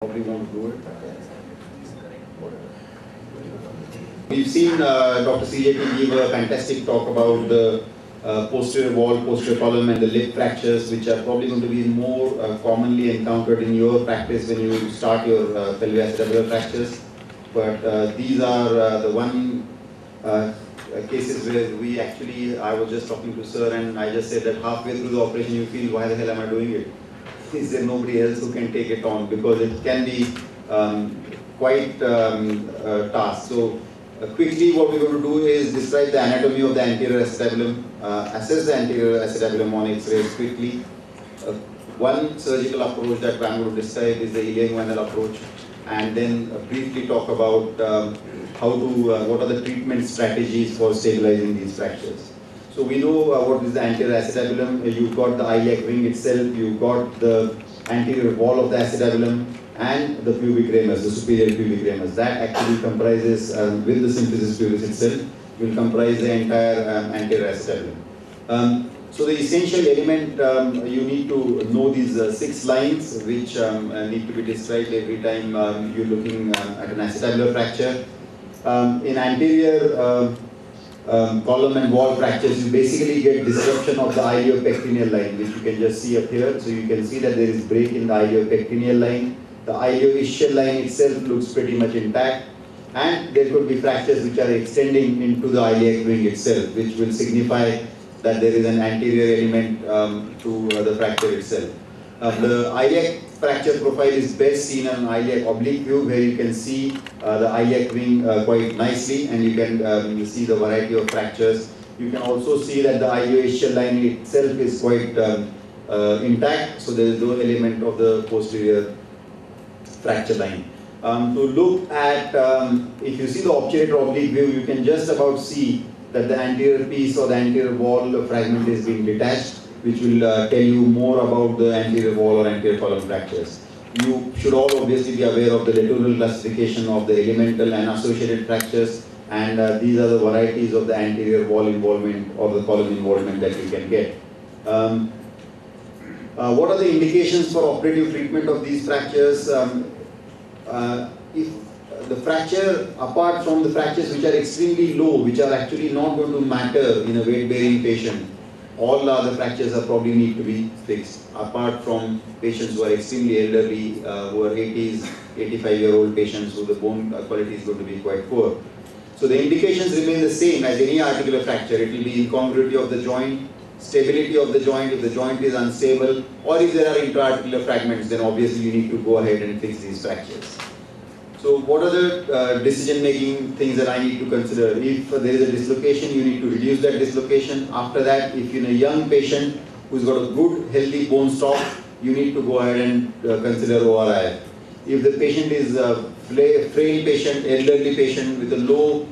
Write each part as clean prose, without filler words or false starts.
Probably want to do it. We've seen Dr. Sancheti give a fantastic talk about the posterior wall, posterior column and the lip fractures, which are probably going to be more commonly encountered in your practice when you start your pelvic fractures. But these are the one cases where we actually, I was just talking to sir and I just said that halfway through the operation you feel, why the hell am I doing it? Is there nobody else who can take it on? Because it can be quite a task. So quickly what we're going to do is describe the anatomy of the anterior acetabulum, assess the anterior acetabulum on X-rays quickly. One surgical approach that I'm going to describe is the ilioinguinal approach, and then briefly talk about what are the treatment strategies for stabilizing these fractures. So we know what is the anterior acetabulum. You've got the iliac ring itself, you've got the anterior wall of the acetabulum, and the pubic ramus, the superior pubic ramus. That actually comprises, with the symphysis pubis itself, will comprise the entire anterior acetabulum. So the essential element, you need to know these 6 lines which need to be described every time you're looking at an acetabular fracture. In anterior column and wall fractures, you basically get disruption of the iliopectineal line, which you can just see up here. So you can see that there is break in the iliopectineal line. The ilioischial line itself looks pretty much intact, and there could be fractures which are extending into the iliac ring itself, which will signify that there is an anterior element to the fracture itself. The iliac fracture profile is best seen on iliac oblique view, where you can see the iliac ring quite nicely, and you can see the variety of fractures. You can also see that the ilioischial line itself is quite intact, so there is no element of the posterior fracture line. To look at, if you see the obturator oblique view, you can just about see that the anterior piece or the anterior wall fragment is being detached, which will tell you more about the anterior wall or anterior column fractures. You should all obviously be aware of the latoral classification of the elemental and associated fractures, and these are the varieties of the anterior wall involvement or the column involvement that you can get. What are the indications for operative treatment of these fractures? If the fracture, apart from the fractures which are extremely low, which are actually not going to matter in a weight-bearing patient, all other fractures are probably need to be fixed, apart from patients who are extremely elderly, who are 80s, 85-year-old patients who the bone quality is going to be quite poor. So the indications remain the same as any articular fracture. It will be incongruity of the joint, stability of the joint if the joint is unstable, or if there are intra-articular fragments, then obviously you need to go ahead and fix these fractures. So what are the decision-making things that I need to consider? If there is a dislocation, you need to reduce that dislocation. After that, if in a young patient who's got a good, healthy bone stock, you need to go ahead and consider ORI. If the patient is a frail patient, elderly patient with a low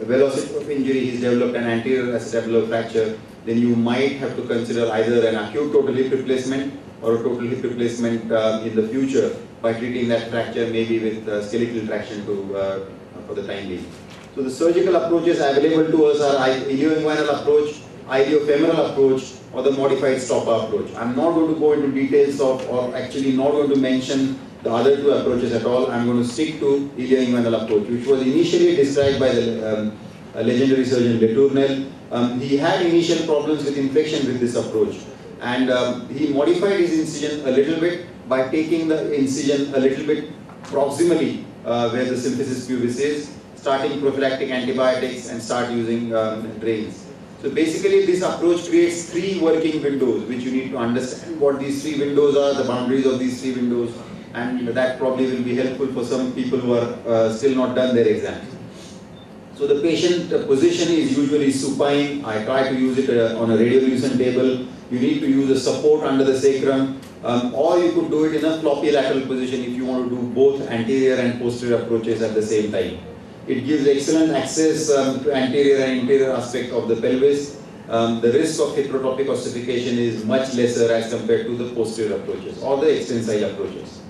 velocity of injury, he's developed an anterior acetabular fracture, then you might have to consider either an acute total hip replacement or a total hip replacement in the future by treating that fracture maybe with skeletal traction for the time being. So the surgical approaches available to us are ilioinguinal approach, iliofemoral approach, or the modified stopper approach. I'm not going to go into details of, or actually not going to mention the other 2 approaches at all. I'm going to stick to ilioinguinal approach, which was initially described by the legendary surgeon Letournel. He had initial problems with infection with this approach, and he modified his incision a little bit by taking the incision a little bit proximally where the symphysis pubis is, starting prophylactic antibiotics and start using drains. So basically this approach creates 3 working windows, which you need to understand what these 3 windows are, the boundaries of these 3 windows, and that probably will be helpful for some people who are still not done their exams. So the patient position is usually supine. I try to use it on a radiolucent table. You need to use a support under the sacrum, or you could do it in a floppy lateral position if you want to do both anterior and posterior approaches at the same time. It gives excellent access to anterior and interior aspect of the pelvis. The risk of heterotopic ossification is much lesser as compared to the posterior approaches or the extensile approaches.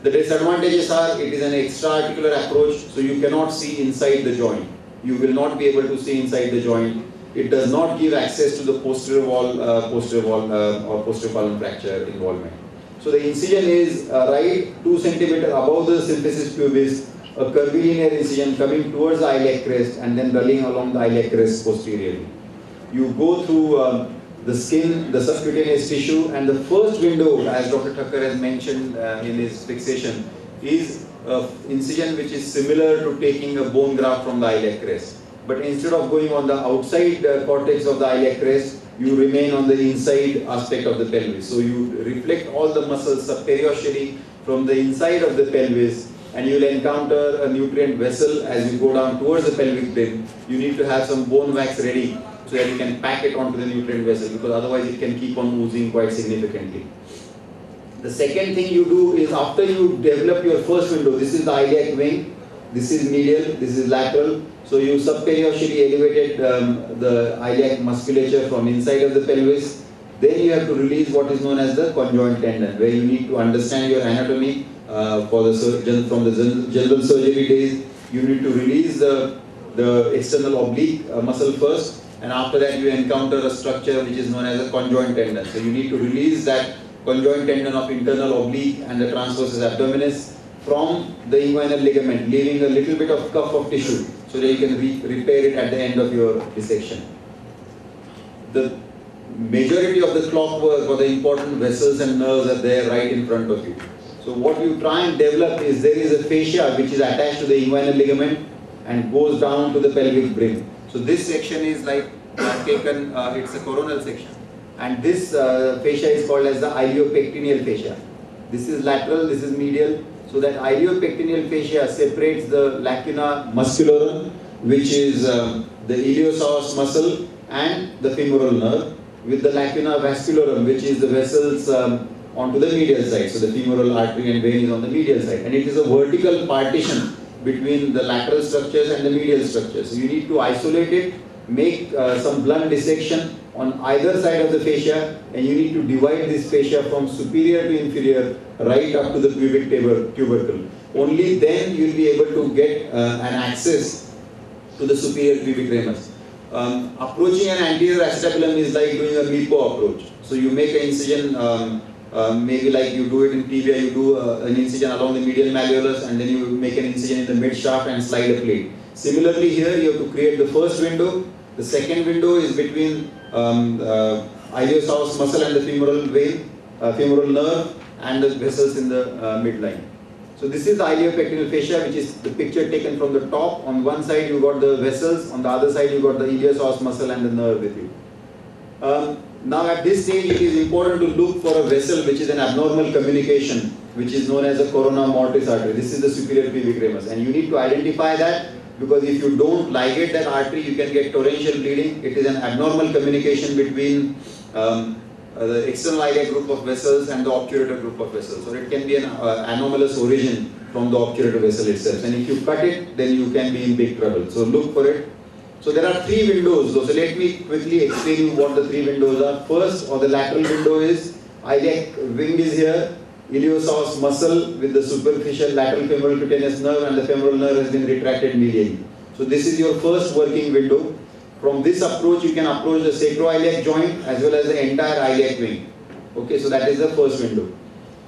The disadvantages are it is an extra-articular approach, so you cannot see inside the joint. You will not be able to see inside the joint. It does not give access to the posterior wall or posterior column fracture involvement. So the incision is right 2 centimeter above the symphysis pubis, a curvilinear incision coming towards the iliac crest and then running along the iliac crest posteriorly. You go through the skin, the subcutaneous tissue, and the first window, as Dr. Thakkar has mentioned in his fixation, is an incision which is similar to taking a bone graft from the iliac crest. But instead of going on the outside cortex of the iliac crest, you remain on the inside aspect of the pelvis. So you reflect all the muscles subperiosteally from the inside of the pelvis, and you will encounter a nutrient vessel as you go down towards the pelvic brim. You need to have some bone wax ready so that you can pack it onto the nutrient vessel, because otherwise it can keep on oozing quite significantly. The second thing you do is, after you develop your first window, this is the iliac wing, this is medial, this is lateral. So you subperiosteally elevated the iliac musculature from inside of the pelvis. Then you have to release what is known as the conjoint tendon, where you need to understand your anatomy from the general surgery days. You need to release the external oblique muscle first, and after that you encounter a structure which is known as a conjoint tendon. So you need to release that conjoint tendon of internal oblique and the transversus abdominis from the inguinal ligament, leaving a little bit of cuff of tissue so that you can repair it at the end of your dissection. The majority of the clockwork or the important vessels and nerves are there right in front of you. So what you try and develop is, there is a fascia which is attached to the inguinal ligament and goes down to the pelvic brim. So this section is like taken, it's a coronal section. And this fascia is called as the iliopectineal fascia. This is lateral, this is medial. So that iliopectineal fascia separates the lacuna muscularum, which is the iliopsoas muscle, and the femoral nerve, with the lacuna vascularum, which is the vessels onto the medial side. So the femoral artery and vein is on the medial side. And it is a vertical partition between the lateral structures and the medial structures. So you need to isolate it, make some blunt dissection on either side of the fascia, and you need to divide this fascia from superior to inferior right up to the pubic tubercle. Only then you will be able to get an access to the superior pubic ramus. Approaching an anterior acetabulum is like doing a MIPO approach. So you make an incision, maybe like you do it in tibia, you do an incision along the medial malleolus, and then you make an incision in the mid shaft and slide a plate. Similarly here, you have to create the first window. The second window is between iliopsoas muscle and the femoral vein, femoral nerve, and the vessels in the midline. So this is the iliopectineal fascia, which is the picture taken from the top. On one side you got the vessels, on the other side you got the iliopsoas muscle and the nerve with you. Now at this stage it is important to look for a vessel which is an abnormal communication, which is known as a corona mortis artery. This is the superior pubic ramus, and you need to identify that, because if you don't ligate that artery, you can get torrential bleeding. It is an abnormal communication between the external iliac group of vessels and the obturator group of vessels. So it can be an anomalous origin from the obturator vessel itself. And if you cut it, then you can be in big trouble. So look for it. So there are 3 windows. So let me quickly explain what the 3 windows are. First, or the lateral window, is iliac wing is here. Iliopsoas muscle with the superficial lateral femoral cutaneous nerve, and the femoral nerve has been retracted medially. So this is your first working window. From this approach, you can approach the sacroiliac joint as well as the entire iliac wing. Okay, so that is the first window.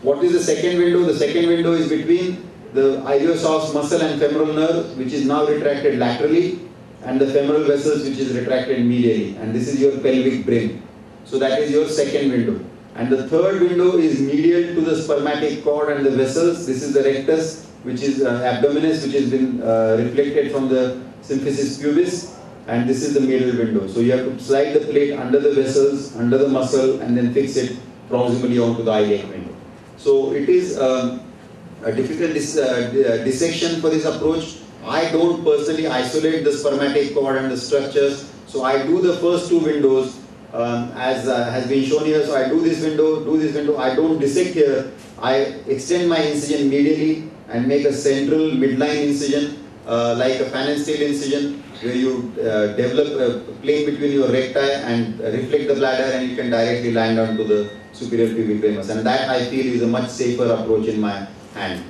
What is the second window? The second window is between the iliopsoas muscle and femoral nerve, which is now retracted laterally, and the femoral vessels, which is retracted medially. And this is your pelvic brim. So that is your second window. And the third window is medial to the spermatic cord and the vessels. This is the rectus, which is abdominis, which has been reflected from the symphysis pubis. And this is the medial window. So you have to slide the plate under the vessels, under the muscle, and then fix it proximally onto the iliac window. So it is a difficult dissection for this approach. I don't personally isolate the spermatic cord and the structures. So I do the first 2 windows as has been shown here. So I do this window, I don't dissect here. I extend my incision medially and make a central midline incision like a Phanestoid incision, where you develop a plane between your recti and reflect the bladder, and you can directly land onto the superior pubic ramus. And that, I feel, is a much safer approach in my hand.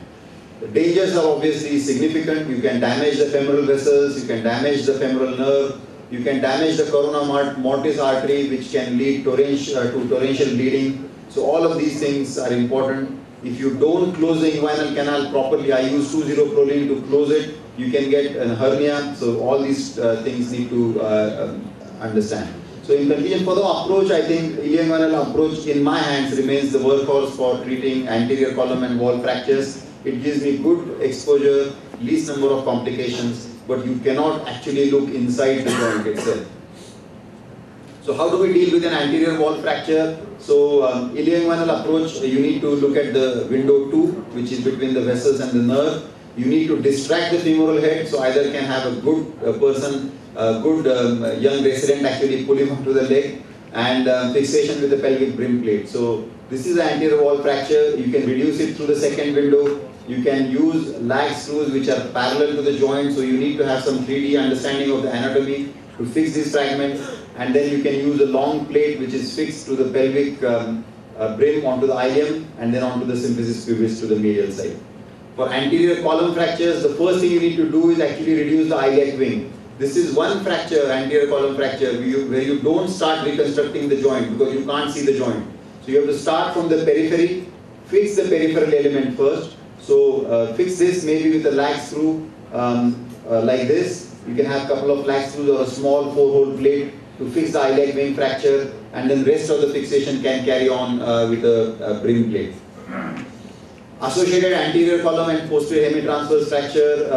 The dangers are obviously significant. You can damage the femoral vessels, you can damage the femoral nerve, you can damage the corona mortis artery, which can lead to torrential bleeding. So all of these things are important. If you don't close the inguinal canal properly, I use 2-0-proline to close it, you can get a hernia. So all these things need to understand. So in conclusion, for the approach, I think ilioinguinal approach in my hands remains the workhorse for treating anterior column and wall fractures. It gives me good exposure, least number of complications, but you cannot actually look inside the joint itself. So how do we deal with an anterior wall fracture? So ilioinguinal approach, you need to look at the window 2, which is between the vessels and the nerve. You need to distract the femoral head, so either can have a good person, a good young resident actually pull him onto the leg, and fixation with the pelvic brim plate. So this is an anterior wall fracture. You can reduce it through the second window. You can use lag screws which are parallel to the joint, so you need to have some 3D understanding of the anatomy to fix these fragments. And then you can use a long plate which is fixed to the pelvic brim onto the ilium and then onto the symphysis pubis to the medial side. For anterior column fractures, the first thing you need to do is actually reduce the iliac wing. This is one fracture, anterior column fracture, where you don't start reconstructing the joint because you can't see the joint. So you have to start from the periphery, fix the peripheral element first. So fix this maybe with a lag screw like this. You can have a couple of lag screws or a small 4-hole plate to fix the iliac wing fracture, and then rest of the fixation can carry on with a brim plate. Associated anterior column and posterior hemitransverse fracture,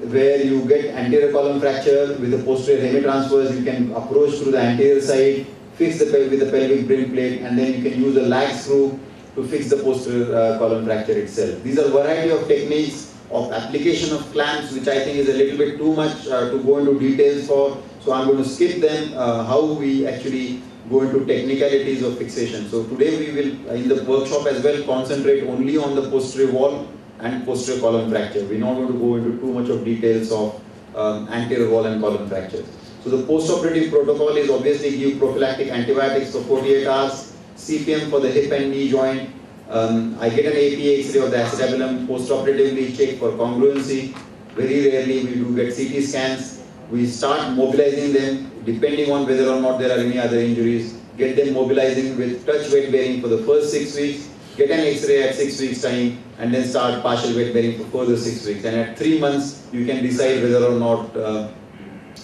where you get anterior column fracture with the posterior hemitransverse, you can approach through the anterior side, fix the with the pelvic brim plate, and then you can use a lag screw to fix the posterior column fracture itself. These are a variety of techniques of application of clamps, which I think is a little bit too much to go into details for. So I'm going to skip them, how we actually go into technicalities of fixation. So today we will, in the workshop as well, concentrate only on the posterior wall and posterior column fracture. We're not going to go into too much of details of anterior wall and column fractures. So the post-operative protocol is obviously give prophylactic antibiotics for 48 hours, CPM for the hip and knee joint. I get an APA X-ray of the acetabulum, post-operatively check for congruency. Very rarely we do get CT scans. We start mobilizing them depending on whether or not there are any other injuries. Get them mobilizing with touch weight bearing for the first 6 weeks, get an X-ray at 6 weeks time, and then start partial weight bearing for further 6 weeks. And at 3 months, you can decide whether or not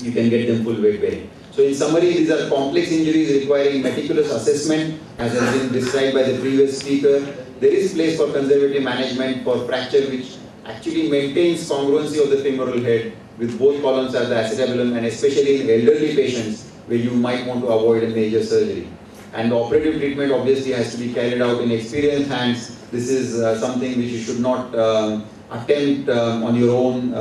you can get them full weight bearing. So in summary, these are complex injuries requiring meticulous assessment, as has been described by the previous speaker. There is place for conservative management for fracture which actually maintains congruency of the femoral head with both columns at the acetabulum, and especially in elderly patients where you might want to avoid a major surgery. And the operative treatment obviously has to be carried out in experienced hands. This is something which you should not attempt on your own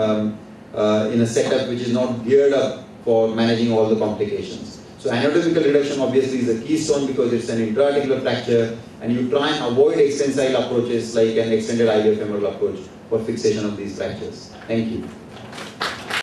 in a setup which is not geared up for managing all the complications. So anatomical reduction obviously is a keystone because it's an intra-articular fracture, and you try and avoid extensile approaches like an extended iliofemoral approach for fixation of these fractures. Thank you.